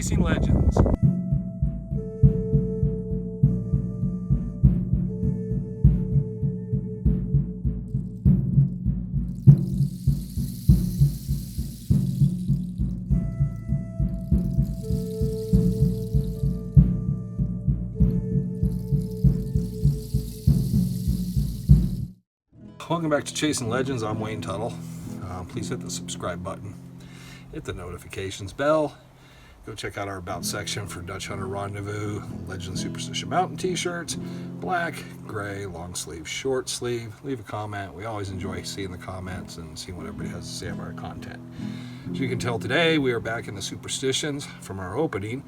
Chasing Legends. Welcome back to Chasing Legends. I'm Wayne Tuttle. Please hit the subscribe button, hit the notifications bell, go check out our About section for Dutch Hunter Rendezvous, Legend Superstition Mountain t-shirts, black, gray, long sleeve, short sleeve. Leave a comment. We always enjoy seeing the comments and seeing what everybody has to say about our content. As you can tell today, we are back in the Superstitions from our opening.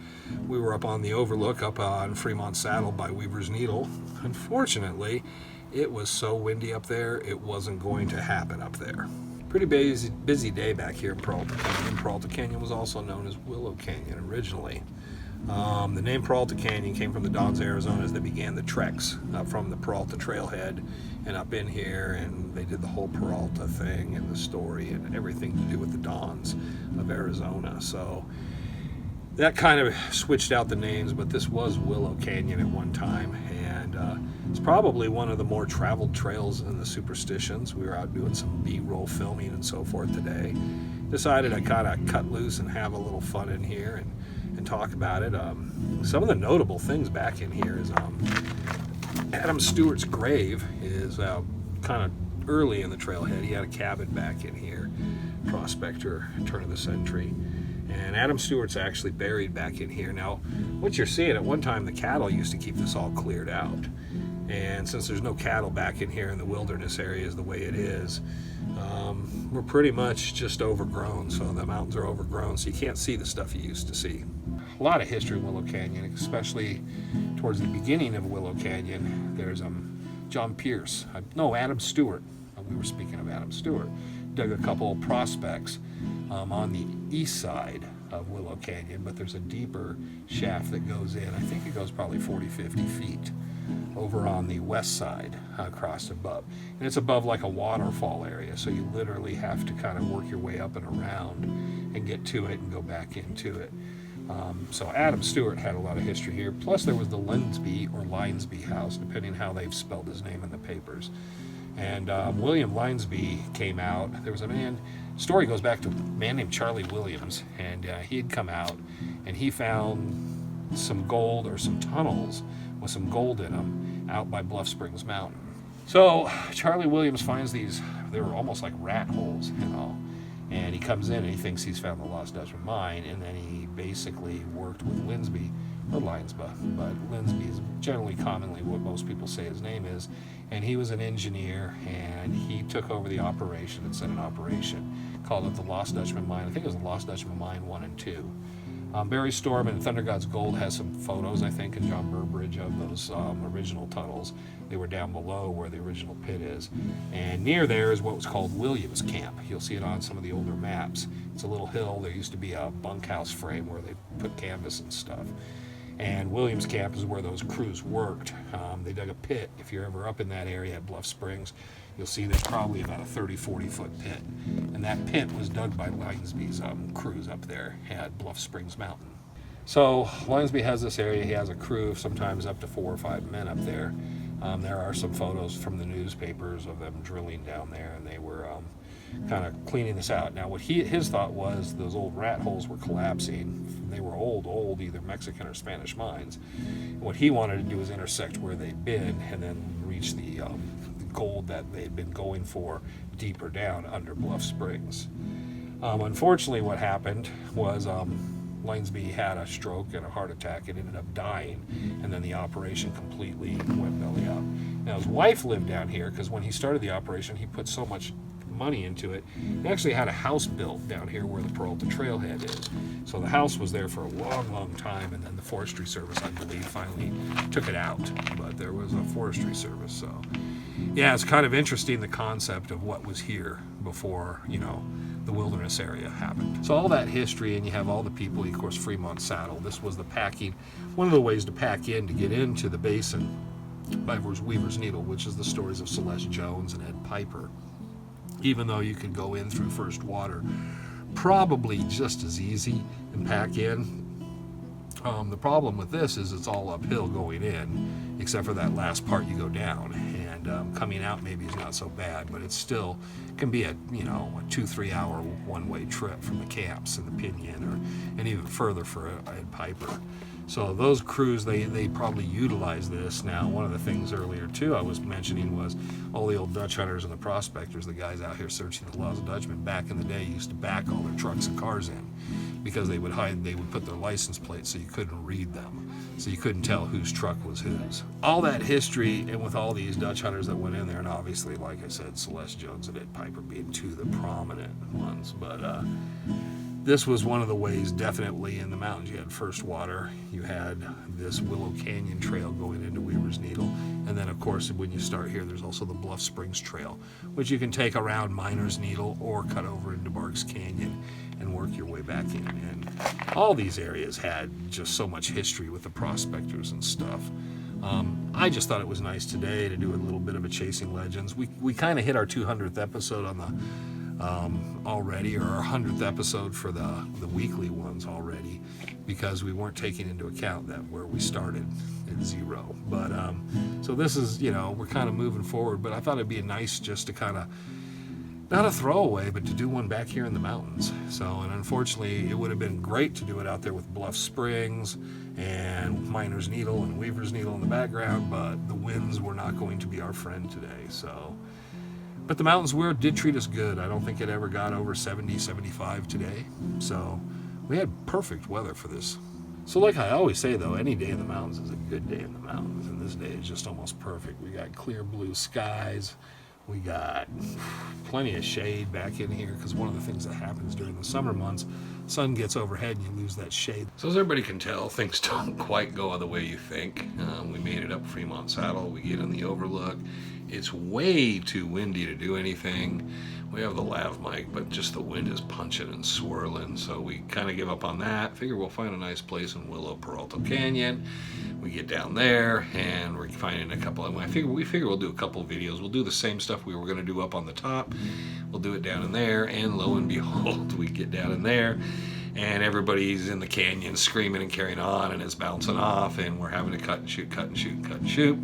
We were up on the overlook up on Fremont Saddle by Weaver's Needle. Unfortunately, it was so windy up there, it wasn't going to happen up there. Pretty busy day back here in Peralta Canyon. Peralta Canyon was also known as Willow Canyon originally. The name Peralta Canyon came from the Dons, Arizona, as they began the treks up from the Peralta Trailhead and up in here, and they did the whole Peralta thing and the story and everything to do with the Dons of Arizona. So that kind of switched out the names, but this was Willow Canyon at one time, and it's probably one of the more traveled trails in the Superstitions. We were out doing some B-roll filming and so forth today. Decided I kind of cut loose and have a little fun in here and talk about it. Some of the notable things back in here is Adam Stewart's grave is kind of early in the trailhead. He had a cabin back in here, prospector, turn of the century. And Adam Stewart's actually buried back in here. Now, what you're seeing, at one time the cattle used to keep this all cleared out. And since there's no cattle back in here in the wilderness areas the way it is, we're pretty much just overgrown. So the mountains are overgrown, so you can't see the stuff you used to see. A lot of history in Willow Canyon, especially towards the beginning of Willow Canyon. There's Adam Stewart. We were speaking of Adam Stewart. Dug a couple of prospects on the east side of Willow Canyon, but there's a deeper shaft that goes in. I think it goes probably 40-50 feet over on the west side across above. And it's above like a waterfall area, so you literally have to kind of work your way up and around and get to it and go back into it. So Adam Stewart had a lot of history here. Plus there was the Linsby or Linesby house, depending how they've spelled his name in the papers. And William Linesby came out. There was a man, story goes back to a man named Charlie Williams, and he had come out and he found some gold or some tunnels with some gold in them out by Bluff Springs Mountain. So Charlie Williams finds these, they were almost like rat holes and all. And he comes in and he thinks he's found the Lost Dutchman Mine, and then he basically worked with Linsby, or Linesby, but Linsby is generally commonly what most people say his name is, and he was an engineer, and he took over the operation and set an operation, called it the Lost Dutchman Mine. I think it was the Lost Dutchman Mine 1 and 2. Barry Storm and Thunder God's Gold has some photos, I think, in John Burbridge of those original tunnels. They were down below where the original pit is. And near there is what was called Williams Camp. You'll see it on some of the older maps. It's a little hill. There used to be a bunkhouse frame where they put canvas and stuff. And Williams Camp is where those crews worked. They dug a pit. If you're ever up in that area at Bluff Springs, you'll see there's probably about a 30-40 foot pit. And that pit was dug by Linesby's crews up there at Bluff Springs Mountain. So Linesby has this area. He has a crew of sometimes up to 4 or 5 men up there. There are some photos from the newspapers of them drilling down there, and they were kind of cleaning this out. Now, what his thought was those old rat holes were collapsing. They were old, either Mexican or Spanish mines. And what he wanted to do was intersect where they'd been and then reach the gold that they'd been going for deeper down under Bluff Springs. Unfortunately, what happened was Linesby had a stroke and a heart attack and ended up dying, and then the operation completely went belly up. Now, his wife lived down here because when he started the operation, he put so much money into it. He actually had a house built down here where the Peralta Trailhead is. So the house was there for a long time, and then the Forestry Service, I believe, finally took it out. But there was a Forestry Service, so yeah, it's kind of interesting, the concept of what was here before, the wilderness area happened. So all that history, and you have all the people, of course, Fremont Saddle. This was the packing, one of the ways to pack in to get into the basin by Weaver's Needle, which is the stories of Celeste Jones and Ed Piper. Even though you could go in through first water, probably just as easy and pack in. The problem with this is it's all uphill going in, except for that last part you go down, and coming out maybe is not so bad, but it still can be a 2-3 hour one-way trip from the camps in the Pinion, and even further for Ed Piper. So those crews, they probably utilize this. Now, one of the things earlier too I was mentioning was all the old Dutch hunters and the prospectors, the guys out here searching the Lost Dutchman back in the day, used to back all their trucks and cars in, because they would put their license plates so you couldn't read them, so you couldn't tell whose truck was whose. All that history, and with all these Dutch hunters that went in there, and obviously, like I said, Celeste Jones and Ed Piper being two of the prominent ones, but this was one of the ways, definitely in the mountains. You had first water, you had this Willow Canyon trail going into Weaver's Needle, and then of course when you start here there's also the Bluff Springs Trail, which you can take around Miner's Needle or cut over into Barks Canyon and work your way back in. And all these areas had just so much history with the prospectors and stuff. I just thought it was nice today to do a little bit of a Chasing Legends. We kind of hit our 200th episode on the already, or our 100th episode for the weekly ones already, because we weren't taking into account that where we started at 0. But so this is, we're kind of moving forward, but I thought it'd be nice just to kind of, not a throwaway, but to do one back here in the mountains. So, and unfortunately it would have been great to do it out there with Bluff Springs and Miner's Needle and Weaver's Needle in the background, but the winds were not going to be our friend today. So, but the mountains did treat us good. I don't think it ever got over 70, 75 today. So we had perfect weather for this. So like I always say though, any day in the mountains is a good day in the mountains, and this day is just almost perfect. We got clear blue skies. We got plenty of shade back in here, because one of the things that happens during the summer months, sun gets overhead and you lose that shade. So as everybody can tell, things don't quite go the way you think. We made it up Fremont Saddle. We get on the overlook. It's way too windy to do anything. We have the lav mic, but just the wind is punching and swirling, so we kind of give up on that. Figure we'll find a nice place in Willow Peralta Canyon. We get down there and we're finding a couple of, we figure we'll do a couple of videos. We'll do the same stuff we were going to do up on the top. We'll do it down in there, and lo and behold, we get down in there and everybody's in the canyon screaming and carrying on, and it's bouncing off, and we're having to cut and shoot, cut and shoot, cut and shoot.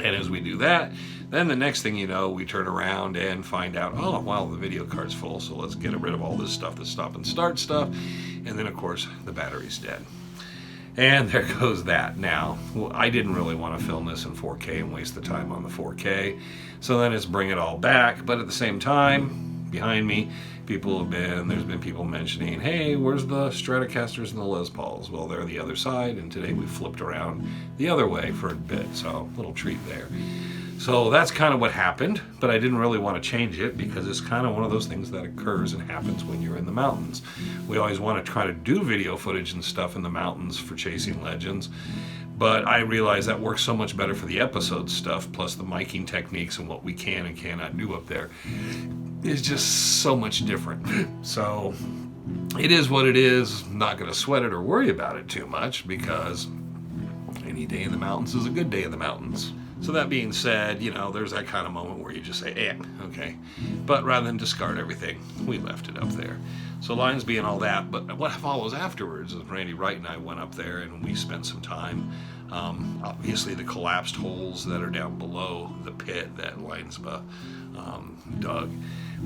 And as we do that, then the next thing you know, we turn around and find out, oh, wow, the video card's full, so let's get rid of all this stuff, the stop and start stuff. And then, of course, the battery's dead. And there goes that. Now, I didn't really want to film this in 4K and waste the time on the 4K. So then it's bring it all back. But at the same time, behind me, there's been people mentioning, hey, where's the Stratocasters and the Les Pauls? Well, they're the other side, and today we flipped around the other way for a bit, so a little treat there. So that's kind of what happened, but I didn't really want to change it, because it's kind of one of those things that occurs and happens when you're in the mountains. We always want to try to do video footage and stuff in the mountains for Chasing Legends, but I realize that works so much better for the episode stuff, plus the miking techniques and what we can and cannot do up there is just so much different. So it is what it is. I'm not going to sweat it or worry about it too much, because any day in the mountains is a good day in the mountains. So that being said, there's that kind of moment where you just say, okay. But rather than discard everything, we left it up there. So lines being all that, but what follows afterwards is Randy Wright and I went up there and we spent some time. Obviously the collapsed holes that are down below the pit that Linesba dug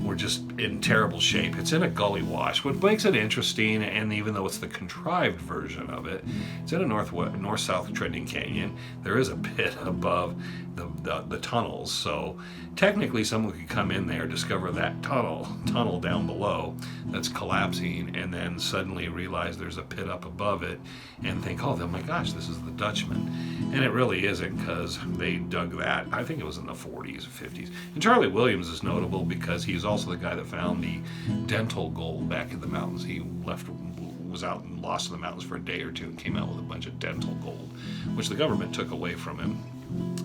were just in terrible shape. It's in a gully wash, what makes it interesting, and even though it's the contrived version of it, it's in a north-south trending canyon. There is a pit above the tunnels, so technically someone could come in there, discover that tunnel down below that's collapsing, and then suddenly realize there's a pit up above it and think, oh my gosh, this is the Dutchman. And it really isn't, because they dug that, I think it was in the 40s or 50s. And Charlie Williams is notable because he's also the guy that found the dental gold back in the mountains. He was out and lost in the mountains for a day or two and came out with a bunch of dental gold, which the government took away from him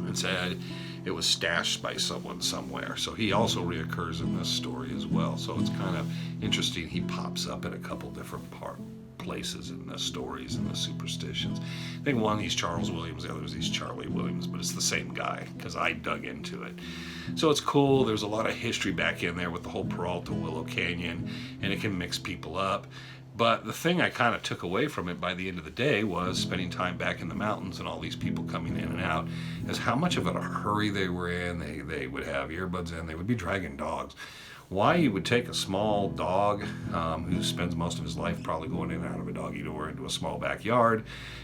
and said it was stashed by someone somewhere. So he also reoccurs in this story as well. So it's kind of interesting. He pops up in a couple different places in the stories and the superstitions. I think one of these Charles Williams, the other was these Charlie Williams, but it's the same guy, because I dug into it. So it's cool. There's a lot of history back in there with the whole Peralta Willow Canyon, and it can mix people up. But the thing I kind of took away from it by the end of the day was spending time back in the mountains and all these people coming in and out, is how much of a hurry they were in. They would have earbuds in, they would be dragging dogs. Why you would take a small dog who spends most of his life probably going in and out of a doggy door into a small backyard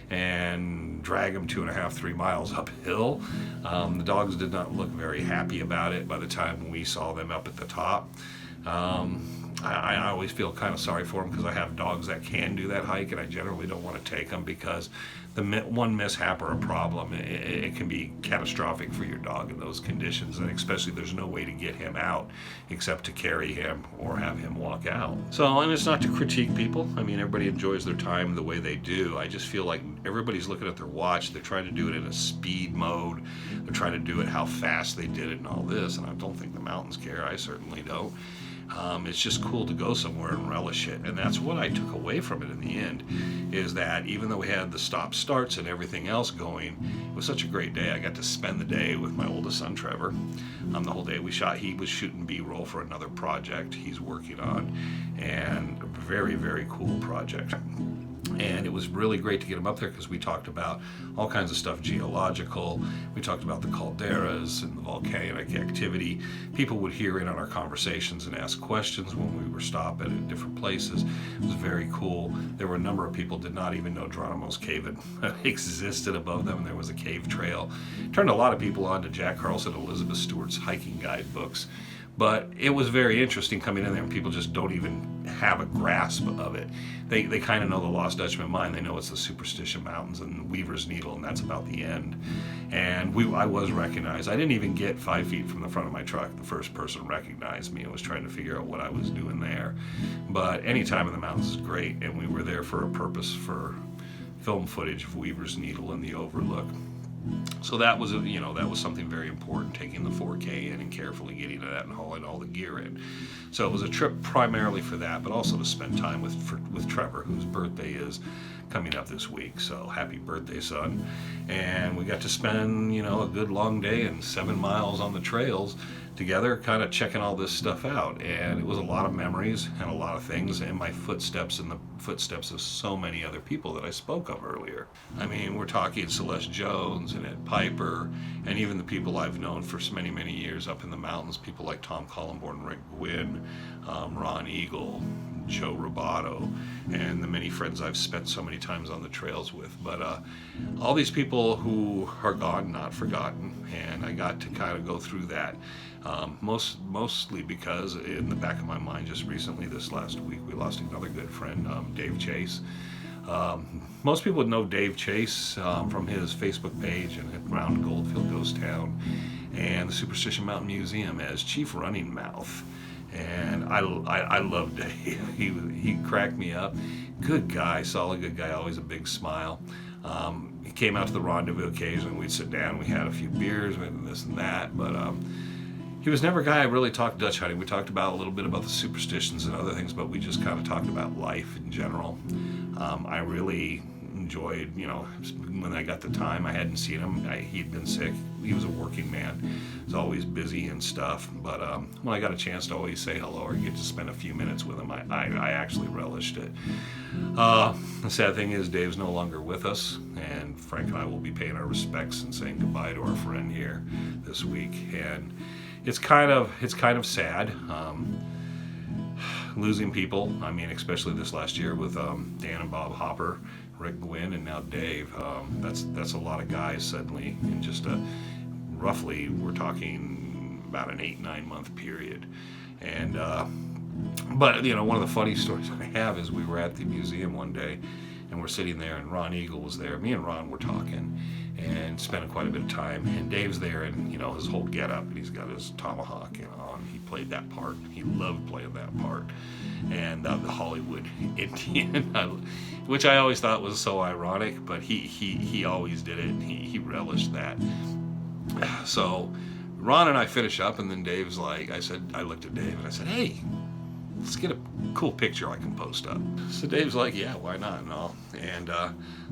and drag him 2.5, 3 miles uphill. The dogs did not look very happy about it by the time we saw them up at the top. I always feel kind of sorry for them because I have dogs that can do that hike, and I generally don't want to take them because the one mishap or a problem, it can be catastrophic for your dog in those conditions, and especially there's no way to get him out except to carry him or have him walk out. So, and it's not to critique people. I mean, everybody enjoys their time the way they do. I just feel like everybody's looking at their watch. They're trying to do it in a speed mode. They're trying to do it how fast they did it and all this, and I don't think the mountains care. I certainly don't. It's just cool to go somewhere and relish it, and that's what I took away from it in the end, is that even though we had the stop starts and everything else going, it was such a great day. I got to spend the day with my oldest son Trevor. The whole day he was shooting B-roll for another project he's working on, and a very, very cool project. And it was really great to get him up there because we talked about all kinds of stuff geological. We talked about the calderas and the volcanic activity. People would hear in on our conversations and ask questions when we were stopping at different places. It was very cool. There were a number of people did not even know Geronimo's Cave existed above them. There was a cave trail. Turned a lot of people on to Jack Carlson and Elizabeth Stewart's hiking guidebooks. But it was very interesting coming in there, and people just don't even have a grasp of it. They kind of know the Lost Dutchman Mine. They know it's the Superstition Mountains and Weaver's Needle, and that's about the end. And I was recognized. I didn't even get 5 feet from the front of my truck. The first person recognized me and was trying to figure out what I was doing there. But any time in the mountains is great, and we were there for a purpose, for film footage of Weaver's Needle and the overlook. So that was something very important, taking the 4K in and carefully getting to that and hauling all the gear in. So it was a trip primarily for that, but also to spend time with Trevor, whose birthday is coming up this week. So happy birthday, son. And we got to spend, a good long day and 7 miles on the trails together, kind of checking all this stuff out. And it was a lot of memories and a lot of things in my footsteps and the footsteps of so many other people that I spoke of earlier. I mean, we're talking Celeste Jones and Ed Piper, and even the people I've known for so many, many years up in the mountains, people like Tom Collenborn, Rick Gwynn, Ron Eagle, Joe Roboto, and the many friends I've spent so many times on the trails with. But all these people who are gone, not forgotten, and I got to kind of go through that. Mostly because in the back of my mind, just recently, this last week, we lost another good friend, Dave Chase. Most people would know Dave Chase from his Facebook page and around Goldfield Ghost Town and the Superstition Mountain Museum as Chief Running Mouth. And I love Dave. He cracked me up. Good guy, solid good guy, always a big smile. He came out to the rendezvous occasionally. We'd sit down, we had a few beers and this and that, but he was never a guy I really talked Dutch hunting. We talked about a little bit about the superstitions and other things, but we just kind of talked about life in general. I really enjoyed, when I got the time. I hadn't seen him. He'd been sick. He was a working man. He was always busy and stuff. But when I got a chance to always say hello or get to spend a few minutes with him, I actually relished it. The sad thing is Dave's no longer with us, and Frank and I will be paying our respects and saying goodbye to our friend here this week. And it's kind of sad. Losing people, I mean, especially this last year with Dan and Bob Hopper, Rick Gwynn, and now Dave. That's a lot of guys suddenly in just roughly, we're talking about an 8-9 month period. And but one of the funny stories I have is we were at the museum one day and we're sitting there and Ron Eagle was there. Me and Ron were talking and spending quite a bit of time, and Dave's there and his whole getup, and he's got his tomahawk on. He played that part. He loved playing that part. And the Hollywood Indian, which I always thought was so ironic, but he always did it, and he relished that. So Ron and I finish up, and then Dave's like, I looked at Dave and I said, hey, let's get a cool picture I can post up. So Dave's like, yeah, why not and all. And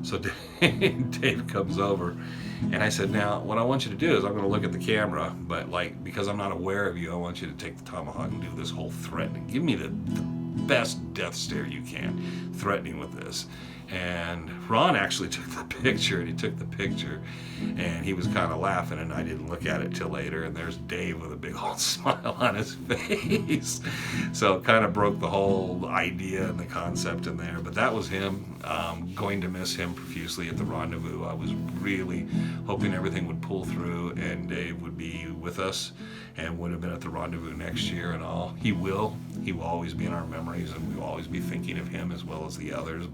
so Dave comes over, and I said, now what I want you to do is I'm going to look at the camera, but because I'm not aware of you, I want you to take the tomahawk and do this whole threat and give me the best death stare you can, threatening with this. And Ron actually took the picture, and he took the picture, and he was kind of laughing, and I didn't look at it till later, and there's Dave with a big old smile on his face. So it kind of broke the whole idea and the concept in there, but that was him. Going to miss him profusely at the rendezvous. I was really hoping everything would pull through and Dave would be with us and would have been at the rendezvous next year and all. He will always be in our memories, and we will always be thinking of him as well as the others.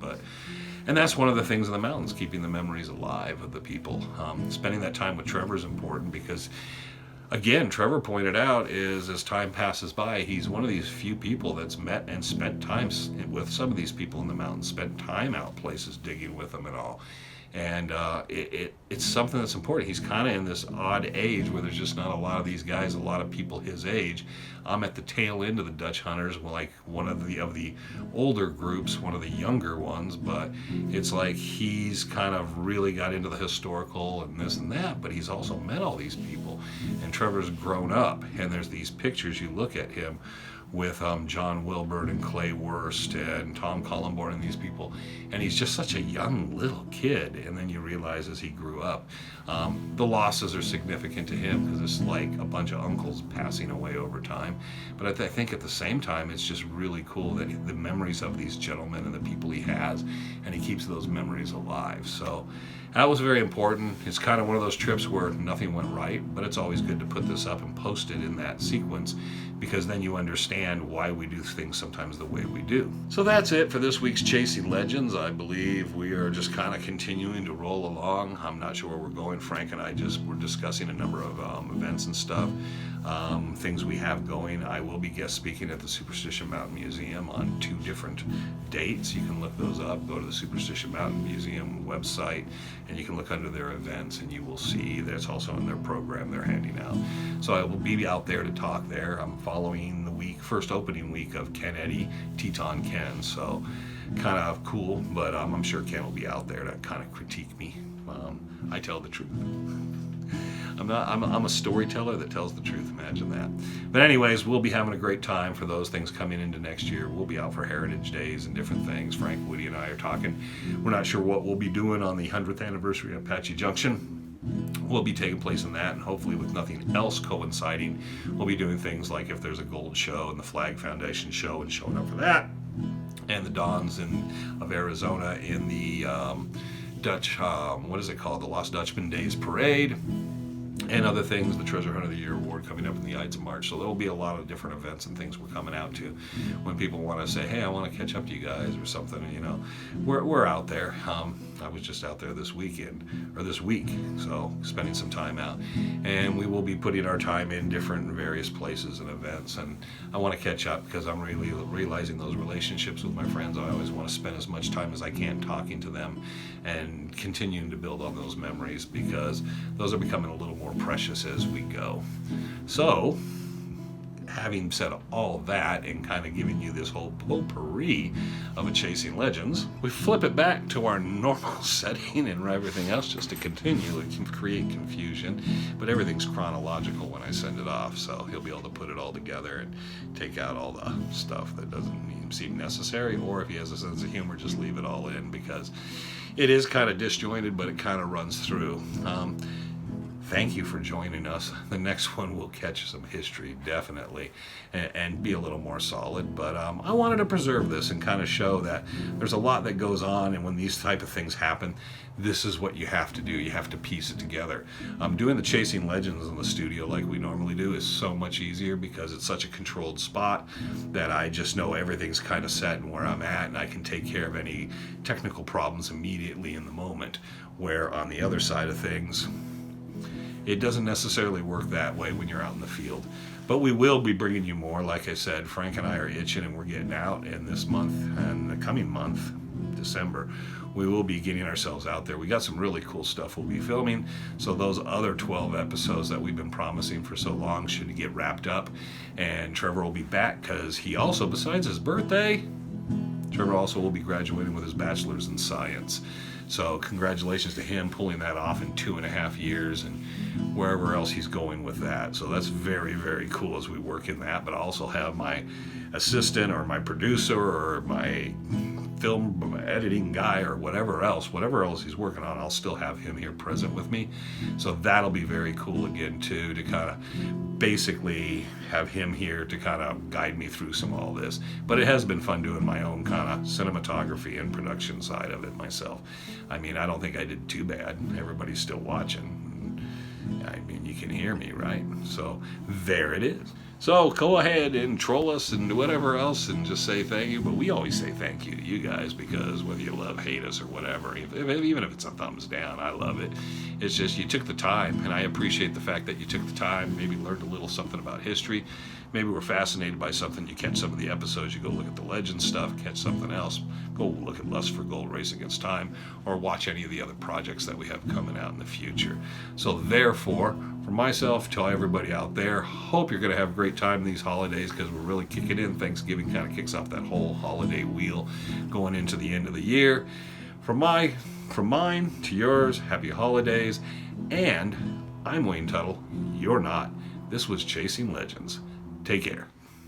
And that's one of the things in the mountains, keeping the memories alive of the people. Spending that time with Trevor is important because, again, Trevor pointed out, is as time passes by, he's one of these few people that's met and spent time with some of these people in the mountains, spent time out places digging with them and all. And it's something that's important. He's kind of in this odd age where there's just not a lot of these guys, a lot of people his age. I'm at the tail end of the Dutch hunters, like one of the older groups, one of the younger ones, but it's like he's kind of really got into the historical and this and that, but he's also met all these people. And Trevor's grown up, and there's these pictures, you look at him with John Wilbert and Clay Wurst and Tom Collenborn and these people, and he's just such a young little kid. And then you realize as he grew up, the losses are significant to him because it's like a bunch of uncles passing away over time. But I think at the same time, it's just really cool that the memories of these gentlemen and the people he has, and he keeps those memories alive. So that was very important. It's kind of one of those trips where nothing went right, but it's always good to put this up and post it in that sequence, because then you understand why we do things sometimes the way we do. So that's it for this week's Chasing Legends. I believe we are just kind of continuing to roll along. I'm not sure where we're going. Frank and I were discussing a number of events and stuff, things we have going. I will be guest speaking at the Superstition Mountain Museum on 2 different dates. You can look those up. Go to the Superstition Mountain Museum website, and you can look under their events, and you will see that it's also in their program they're handing out. So I will be out there to talk there. I'm following the first opening week of Ken Eddy, Teton Ken. So kind of cool, but I'm sure Ken will be out there to kind of critique me. I tell the truth. I'm a storyteller that tells the truth. Imagine that. But anyways, we'll be having a great time for those things coming into next year. We'll be out for Heritage Days and different things. Frank, Woody, and I are talking. We're not sure what we'll be doing on the 100th anniversary of Apache Junction. Will be taking place in that, and hopefully with nothing else coinciding, we'll be doing things like if there's a gold show and the Flag Foundation show, and showing up for that, and the Dons of Arizona in the Dutch, what is it called, the Lost Dutchman Days Parade, and other things, the Treasure Hunt of the Year Award coming up in the Ides of March. So there will be a lot of different events and things we're coming out to. When people want to say, hey, I want to catch up to you guys or something, we're out there. I was just out there this week, so spending some time out. And we will be putting our time in different various places and events. And I want to catch up because I'm really realizing those relationships with my friends. I always want to spend as much time as I can talking to them and continuing to build on those memories, because those are becoming a little more precious as we go. So, having said all that and kind of giving you this whole potpourri of a Chasing Legends, we flip it back to our normal setting and everything else just to continue. It can create confusion, but everything's chronological when I send it off, so he'll be able to put it all together and take out all the stuff that doesn't seem necessary, or if he has a sense of humor, just leave it all in, because it is kind of disjointed, but it kind of runs through. Thank you for joining us. The next one will catch some history, definitely, and be a little more solid. But I wanted to preserve this and kind of show that there's a lot that goes on, and when these type of things happen, this is what you have to do. You have to piece it together. Doing the Chasing Legends in the studio like we normally do is so much easier because it's such a controlled spot that I just know everything's kind of set and where I'm at, and I can take care of any technical problems immediately in the moment, where on the other side of things, it doesn't necessarily work that way when you're out in the field. But we will be bringing you more. Like I said, Frank and I are itching, and we're getting out in this month and the coming month, December. We will be getting ourselves out there. We got some really cool stuff we'll be filming. So those other 12 episodes that we've been promising for so long should get wrapped up. And Trevor will be back because he also, besides his birthday, Trevor also will be graduating with his bachelor's in science. So congratulations to him pulling that off in 2.5 years, and wherever else he's going with that. So that's very, very cool as we work in that. But I also have my assistant or my producer or my film editing guy or whatever else he's working on, I'll still have him here present with me. So that'll be very cool again too, to kind of basically have him here to kind of guide me through some of all this. But it has been fun doing my own kind of cinematography and production side of it myself. I mean, I don't think I did too bad. Everybody's still watching. I mean, you can hear me, right? So there it is. So go ahead and troll us and do whatever else and just say thank you. But we always say thank you to you guys, because whether you love, hate us, or whatever, even if it's a thumbs down, I love it. It's just you took the time, and I appreciate the fact that you took the time, maybe learned a little something about history. Maybe we're fascinated by something. You catch some of the episodes, you go look at the legend stuff, catch something else, go look at Lust for Gold, Race Against Time, or watch any of the other projects that we have coming out in the future. So therefore, for myself, to everybody out there, hope you're going to have a great time these holidays, because we're really kicking in. Thanksgiving kind of kicks off that whole holiday wheel going into the end of the year. From mine to yours, happy holidays. And I'm Wayne Tuttle. You're not. This was Chasing Legends. Take care.